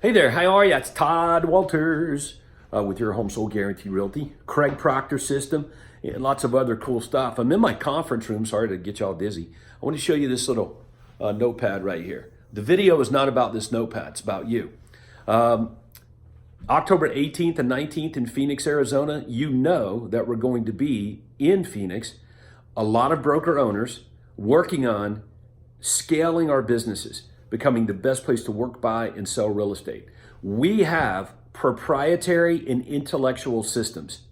Hey there, how are you? It's Todd Walters with your Home Sold Guarantee Realty, Craig Proctor system, and lots of other cool stuff. I'm in my conference room. Sorry to get y'all dizzy. I want to show you this little notepad right here. The video is not about this notepad. It's about you. October 18th and 19th in Phoenix, Arizona. You know that we're going to be in Phoenix. A lot of broker owners working on scaling our businesses, becoming the best place to work, buy, and sell real estate. We have proprietary and intellectual systems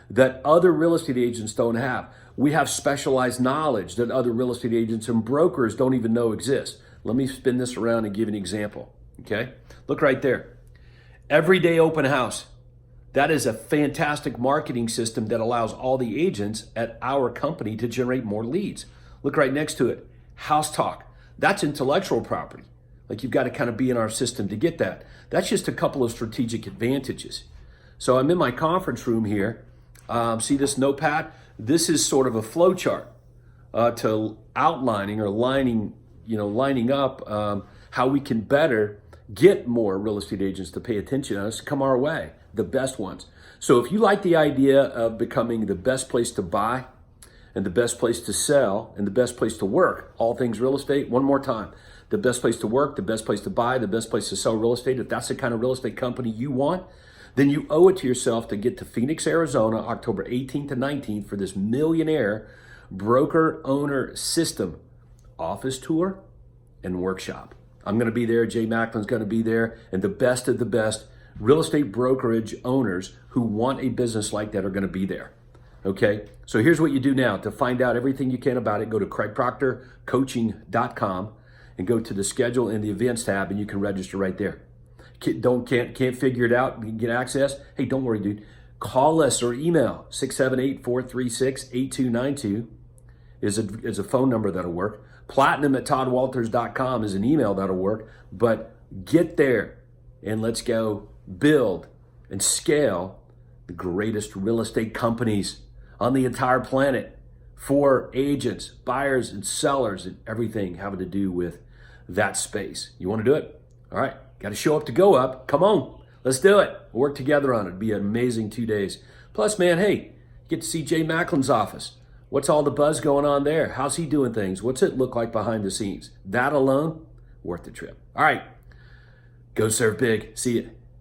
that other real estate agents don't have. We have specialized knowledge that other real estate agents and brokers don't even know exists. Let me spin this around and give an example, okay? Look right there. Everyday open house. That is a fantastic marketing system that allows all the agents at our company to generate more leads. Look right next to it. House talk. That's intellectual property. Like, you've got to kind of be in our system to get that. That's just a couple of strategic advantages. So I'm in my conference room here. See this notepad? This is sort of a flow chart to outlining or lining up how we can better get more real estate agents to pay attention to us, come our way, the best ones. So if you like the idea of becoming the best place to buy and the best place to sell and the best place to work, all things real estate, one more time. The best place to work, the best place to buy, the best place to sell real estate. If that's the kind of real estate company you want, then you owe it to yourself to get to Phoenix, Arizona, October 18th and 19th for this Millionaire Broker Owner System office tour and workshop. I'm going to be there. Jay Macklin's going to be there. And the best of the best real estate brokerage owners who want a business like that are going to be there. Okay, so here's what you do now. To find out everything you can about it, go to craigproctorcoaching.com and go to the schedule and the events tab, and you can register right there. Can't figure it out, get access? Hey, don't worry, dude. Call us or email 678-436-8292 is a phone number that'll work. Platinum@toddwalters.com is an email that'll work. But get there and let's go build and scale the greatest real estate companies on the entire planet for agents, buyers, and sellers, and everything having to do with that space. You want to do it? All right, got to show up to go up. Come on, let's do it. We'll work together on it. It'll be an amazing 2 days. Plus, man, hey, you get to see Jay Macklin's office. What's all the buzz going on there? How's he doing things? What's it look like behind the scenes? That alone, worth the trip. All right, go serve big. See you.